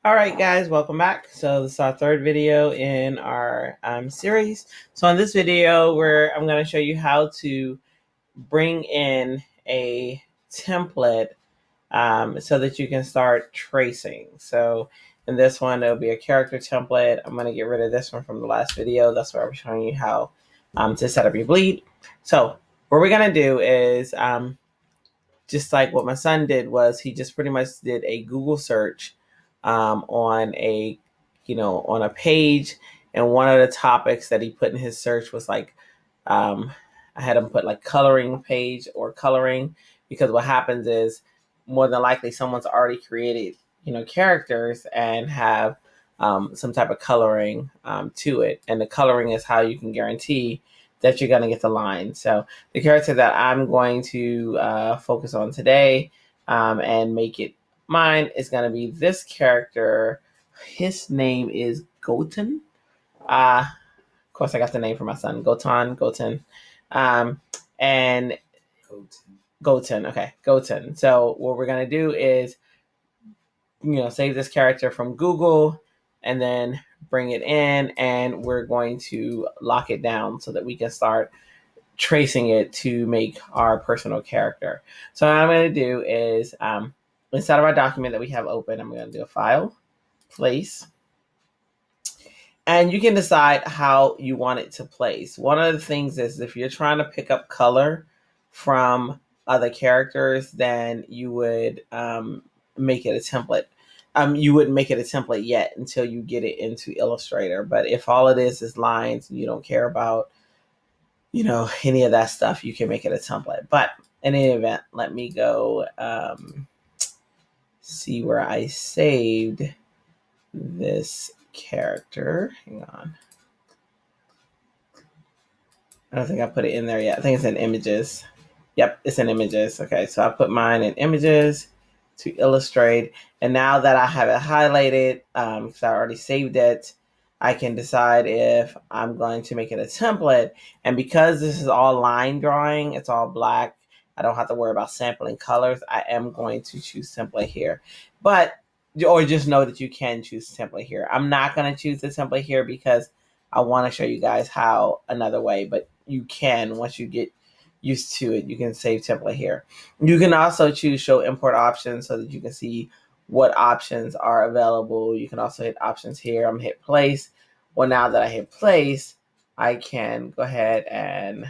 All right, guys, welcome back. So this is our third video in our series. So in this video, where I'm going to show you how to bring in a template so that you can start tracing. So in this one, it'll be a character template. I'm going to get rid of this one from the last video. That's where I'm showing you how to set up your bleed. So what we're going to do is just like what my son did was he just pretty much did a Google search on a on a page, and one of the topics that he put in his search was like um, I had him put like coloring page or coloring, because what happens is more than likely someone's already created characters and have some type of coloring to it, and the coloring is how you can guarantee that you're going to get the line. So the character that I'm going to focus on today and make it mine is going to be this character. His name is Goten. Of course, I got the name for my son, Goten. Um, and Goten, okay, Goten. So what we're going to do is, save this character from Google and then bring it in, and we're going to lock it down so that we can start tracing it to make our personal character. So what I'm going to do is inside of our document that we have open, I'm going to do a file, place, and you can decide how you want it to place. One of the things is if you're trying to pick up color from other characters, then you would make it a template. You wouldn't make it a template yet until you get it into Illustrator. But if all it is lines and you don't care about any of that stuff, you can make it a template. But in any event, let me go see where I saved this character. Hang on. I don't think I put it in there yet. I think it's in images. Yep, it's in images. Okay, so I put mine in images to illustrate. And now that I have it highlighted, because I already saved it, I can decide if I'm going to make it a template. And because this is all line drawing, it's all black, I don't have to worry about sampling colors. I am going to choose template here. Or just know that you can choose template here. I'm not going to choose the template here because I want to show you guys how another way, but you can, once you get used to it, you can save template here. You can also choose show import options so that you can see what options are available. You can also hit options here. I'm gonna hit place. Well, now that I hit place, I can go ahead and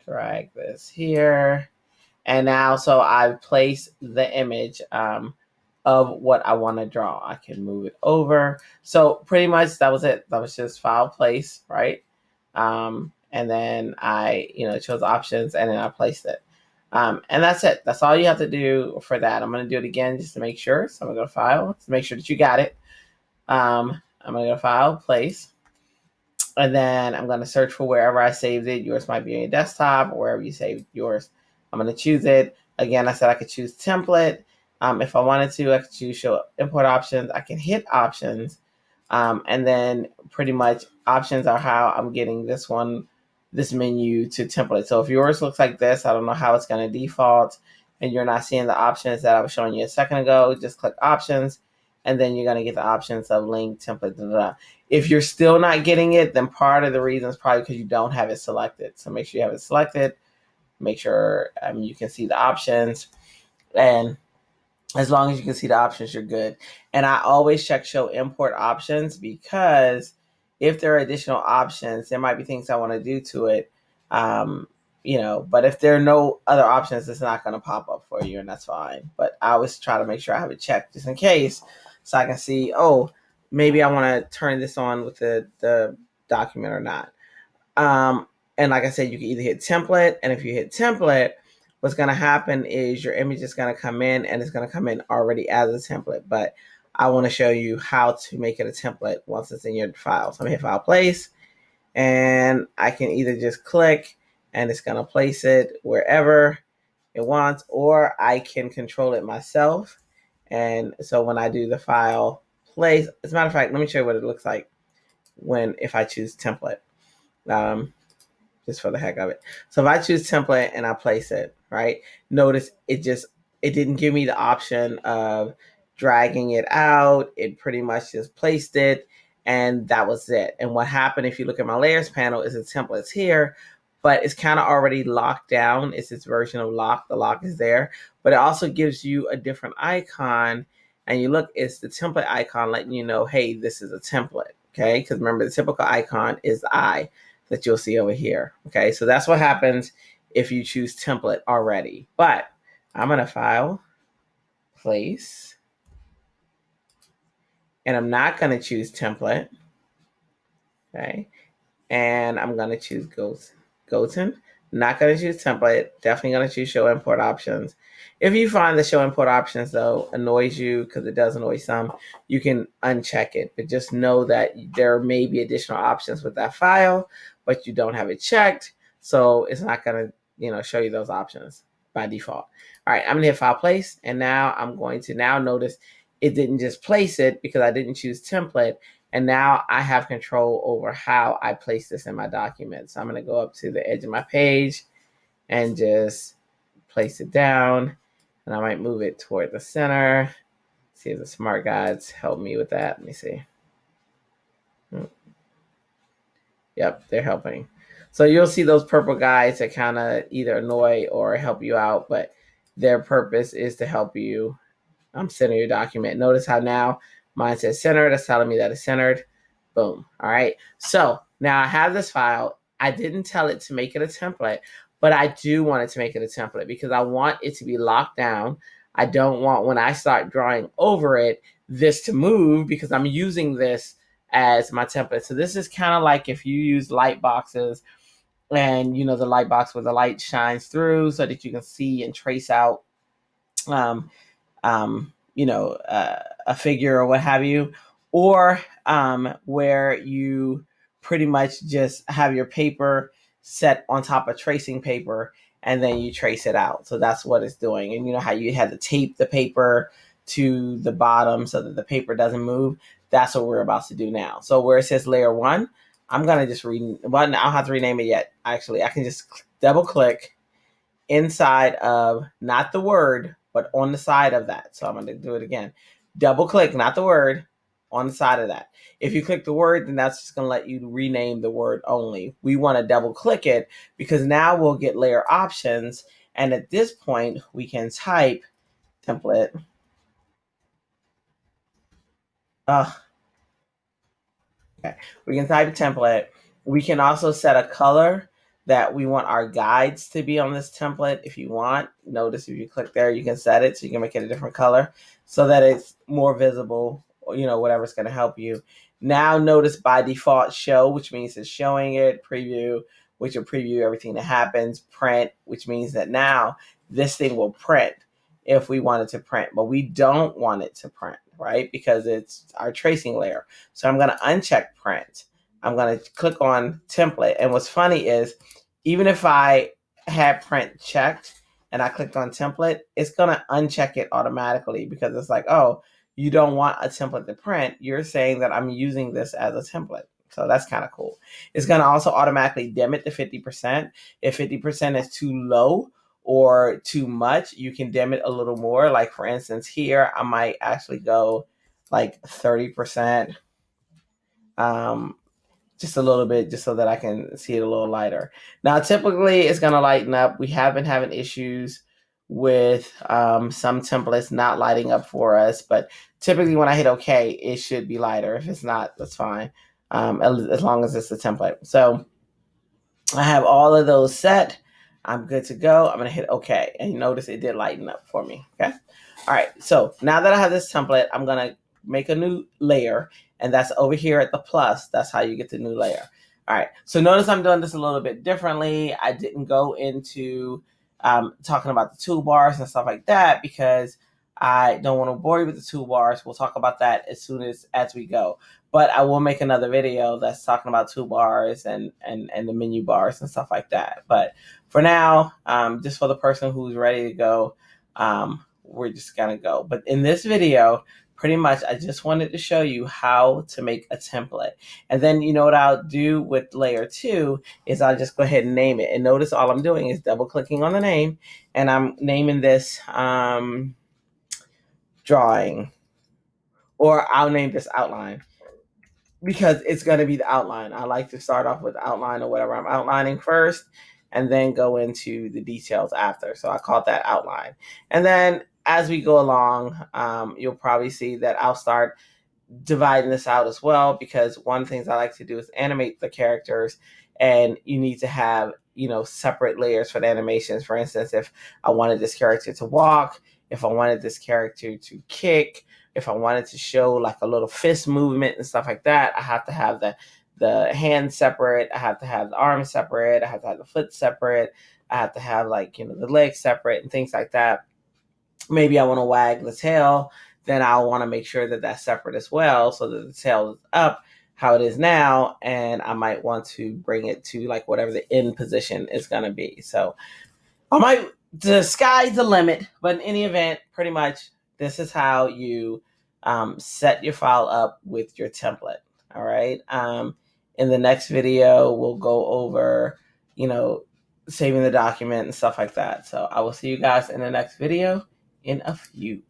drag this here. And now, so I've placed the image of what I want to draw. I can move it over. So pretty much that was it. That was just file place, right? And then I, chose options and then I placed it. And that's it. That's all you have to do for that. I'm going to do it again just to make sure. So I'm going to go to file to make sure that you got it. I'm going to go to file, place. And then I'm going to search for wherever I saved it. Yours might be on your desktop or wherever you saved yours. I'm going to choose it. Again, I said I could choose template. If I wanted to, I could choose show import options. I can hit options. And then pretty much options are how I'm getting this menu to template. So if yours looks like this, I don't know how it's going to default, and you're not seeing the options that I was showing you a second ago, just click options, and then you're going to get the options of link, template, If you're still not getting it, then part of the reason is probably because you don't have it selected. So make sure you have it selected. Make sure you can see the options, and as long as you can see the options, you're good. And I always check show import options, because if there are additional options, there might be things I want to do to it. But if there are no other options, it's not going to pop up for you, and that's fine. But I always try to make sure I have it checked just in case, so I can see, oh, maybe I want to turn this on with the document or not. And like I said, you can either hit template, and if you hit template, what's going to happen is your image is going to come in, and it's going to come in already as a template. But I want to show you how to make it a template once it's in your file. So I'm going to hit file place, and I can either just click and it's going to place it wherever it wants, or I can control it myself. And so when I do the file place, as a matter of fact, let me show you what it looks like if I choose template. Just for the heck of it. So if I choose template and I place it, right? Notice it didn't give me the option of dragging it out. It pretty much just placed it, and that was it. And what happened, if you look at my layers panel, is the template's here, but it's kind of already locked down. It's its version of lock. The lock is there, but it also gives you a different icon. And you look, it's the template icon letting you know, hey, this is a template. Okay, because remember, the typical icon is the eye that you'll see over here. Okay, so that's what happens if you choose template already. But I'm going to file, place, and I'm not going to choose template. Okay, and I'm going to choose Goten. Not going to choose template. Definitely going to choose show import options. If you find the show import options, though, annoys you, because it does annoy some, you can uncheck it. But just know that there may be additional options with that file, but you don't have it checked. So it's not going to show you those options by default. All right, I'm going to hit file place. And now I'm going to notice it didn't just place it because I didn't choose template. And now I have control over how I place this in my document. So I'm going to go up to the edge of my page and just place it down. And I might move it toward the center. See if the smart guides help me with that. Let me see. Yep, they're helping. So you'll see those purple guides that kind of either annoy or help you out, but their purpose is to help you center your document. Notice how now mine says center. That's telling me that it's centered. Boom. All right. So now I have this file. I didn't tell it to make it a template, but I do want it to make it a template because I want it to be locked down. I don't want, when I start drawing over it, this to move because I'm using this as my template. So this is kind of like if you use light boxes and the light box where the light shines through so that you can see and trace out a figure or what have you, or where you pretty much just have your paper set on top of tracing paper and then you trace it out. So that's what it's doing. And you know how you had to tape the paper to the bottom so that the paper doesn't move? That's what we're about to do now. So where it says layer 1, I'm going to just I don't have to rename it yet. Actually, I can just double click inside of, not the word, but on the side of that. So I'm going to do it again. Double click, not the word, on the side of that. If you click the word, then that's just going to let you rename the word only. We want to double click it because now we'll get layer options. And at this point, we can type template. Okay. We can type template. We can also set a color that we want our guides to be on this template if you want. Notice if you click there, you can set it so you can make it a different color so that it's more visible, or, whatever's going to help you. Now notice by default show, which means it's showing it, preview, which will preview everything that happens, print, which means that now this thing will print if we want it to print, but we don't want it to print, right? Because it's our tracing layer. So I'm going to uncheck print. I'm going to click on template. And what's funny is even if I had print checked and I clicked on template, it's going to uncheck it automatically because it's like, oh, you don't want a template to print. You're saying that I'm using this as a template. So that's kind of cool. It's going to also automatically dim it to 50%. If 50% is too low or too much, you can dim it a little more. Like for instance, here, I might actually go like 30%. Just a little bit, just so that I can see it a little lighter. Now, typically it's going to lighten up. We have been having issues with some templates not lighting up for us, but typically when I hit OK, it should be lighter. If it's not, that's fine, as long as it's a template. So I have all of those set. I'm good to go. I'm going to hit OK. And you notice it did lighten up for me. Okay. All right. So now that I have this template, I'm going to make a new layer. And that's over here at the plus. That's how you get the new layer. All right. So notice I'm doing this a little bit differently. I didn't go into talking about the toolbars and stuff like that because I don't want to bore you with the toolbars. We'll talk about that as soon as we go. But I will make another video that's talking about toolbars and the menu bars and stuff like that. But for now, just for the person who's ready to go, we're just going to go. But in this video, pretty much, I just wanted to show you how to make a template. And then, what I'll do with layer 2 is I'll just go ahead and name it. And notice all I'm doing is double clicking on the name. And I'm naming this drawing. or I'll name this outline because it's going to be the outline. I like to start off with the outline or whatever I'm outlining first and then go into the details after. So I call that outline. And then as we go along, you'll probably see that I'll start dividing this out as well, because one of the things I like to do is animate the characters, and you need to have, separate layers for the animations. For instance, if I wanted this character to walk, if I wanted this character to kick, if I wanted to show like a little fist movement and stuff like that, I have to have the hand separate, I have to have the arm separate, I have to have the foot separate, I have to have the legs separate and things like that. Maybe I want to wag the tail, then I'll want to make sure that that's separate as well, so that the tail is up how it is now, and I might want to bring it to like whatever the end position is going to be. So the sky's the limit, but in any event, pretty much this is how you set your file up with your template. All right. In the next video, we'll go over, saving the document and stuff like that. So I will see you guys in the next video in a few.